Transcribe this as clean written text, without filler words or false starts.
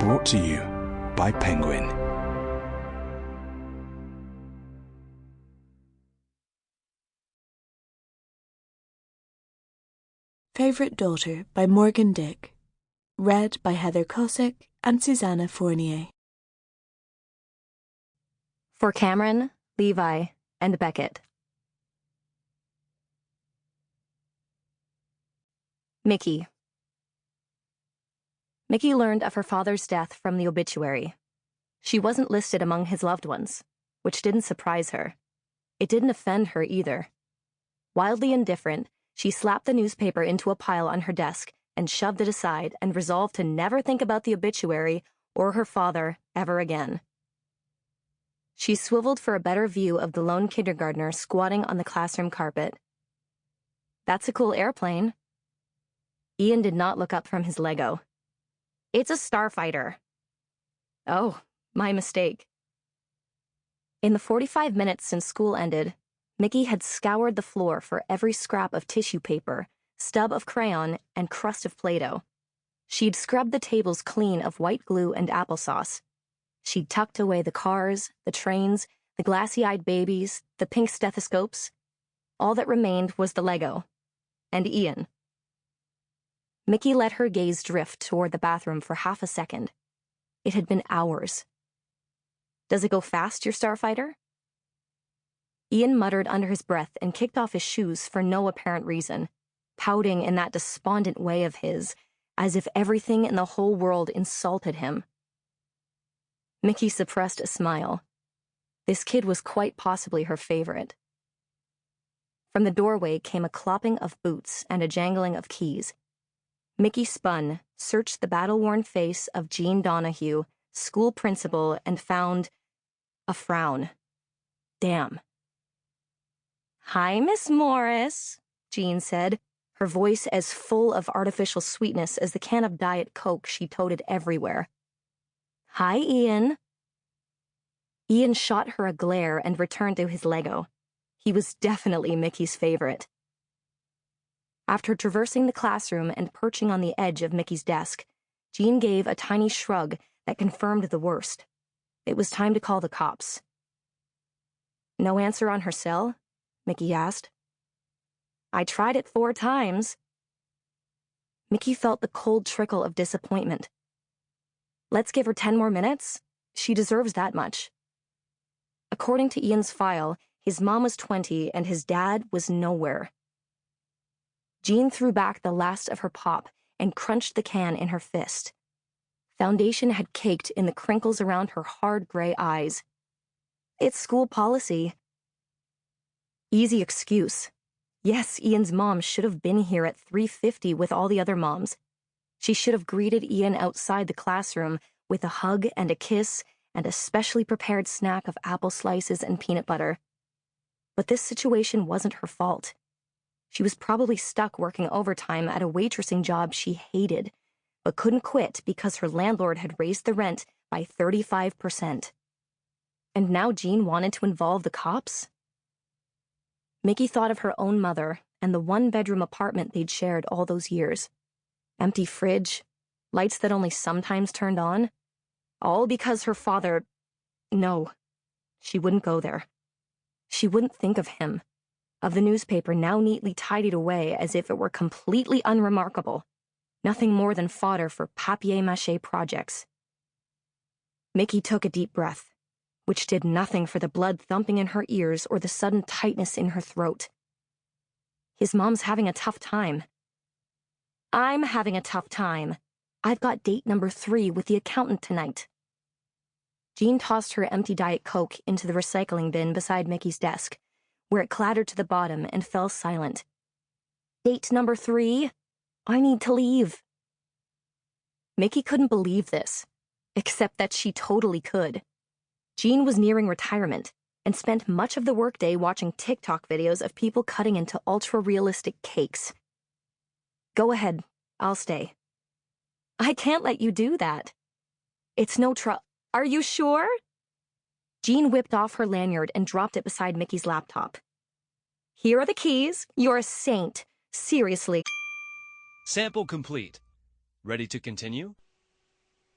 Brought to you by Penguin. Favorite Daughter by Morgan Dick. Read by Heather Kosik and Susanna Fournier. For Cameron, Levi, and Beckett. Mickey. Mickey learned of her father's death from the obituary. She wasn't listed among his loved ones, which didn't surprise her. It didn't offend her either. Wildly indifferent, she slapped the newspaper into a pile on her desk and shoved it aside and resolved to never think about the obituary or her father ever again. She swiveled for a better view of the lone kindergartner squatting on the classroom carpet. That's a cool airplane. Ian did not look up from his Lego. It's a starfighter. Oh, my mistake. In the 45 minutes since school ended, Mickey had scoured the floor for every scrap of tissue paper, stub of crayon, and crust of Play-Doh. She'd scrubbed the tables clean of white glue and applesauce. She'd tucked away the cars, the trains, the glassy-eyed babies, the pink stethoscopes. All that remained was the Lego. And Ian. Mickey let her gaze drift toward the bathroom for half a second. It had been hours. Does it go fast, your starfighter? Ian muttered under his breath and kicked off his shoes for no apparent reason, pouting in that despondent way of his, as if everything in the whole world insulted him. Mickey suppressed a smile. This kid was quite possibly her favorite. From the doorway came a clopping of boots and a jangling of keys. Mickey spun, searched the battle-worn face of Jean Donahue, school principal, and found a frown. Damn. "Hi, Miss Morris," Jean said, her voice as full of artificial sweetness as the can of Diet Coke she toted everywhere. "Hi, Ian." Ian shot her a glare and returned to his Lego. He was definitely Mickey's favorite. After traversing the classroom and perching on the edge of Mickey's desk, Jean gave a tiny shrug that confirmed the worst. It was time to call the cops. "No answer on her cell?" Mickey asked. "I tried it 4 times. Mickey felt the cold trickle of disappointment. Let's give her 10 more minutes. She deserves that much. According to Ian's file, his mom was 20 and his dad was nowhere. Jean threw back the last of her pop and crunched the can in her fist. Foundation had caked in the crinkles around her hard gray eyes. It's school policy. Easy excuse. Yes, Ian's mom should have been here at 3:50 with all the other moms. She should have greeted Ian outside the classroom with a hug and a kiss and a specially prepared snack of apple slices and peanut butter. But this situation wasn't her fault. She was probably stuck working overtime at a waitressing job she hated, but couldn't quit because her landlord had raised the rent by 35%. And now Jean wanted to involve the cops? Mickey thought of her own mother and the 1-bedroom apartment they'd shared all those years. Empty fridge, lights that only sometimes turned on. All because her father... No, she wouldn't go there. She wouldn't think of him, of the newspaper now neatly tidied away as if it were completely unremarkable, nothing more than fodder for papier-mâché projects. Mickey took a deep breath, which did nothing for the blood thumping in her ears or the sudden tightness in her throat. His mom's having a tough time. I'm having a tough time. I've got date number 3 with the accountant tonight. Jean tossed her empty Diet Coke into the recycling bin beside Mickey's desk, where it clattered to the bottom and fell silent. Date number 3? I need to leave. Mickey couldn't believe this, except that she totally could. Jean was nearing retirement and spent much of the workday watching TikTok videos of people cutting into ultra-realistic cakes. Go ahead, I'll stay. I can't let you do that. It's no Are you sure? Jean whipped off her lanyard and dropped it beside Mickey's laptop. Here are the keys. You're a saint. Seriously. Sample complete. Ready to continue?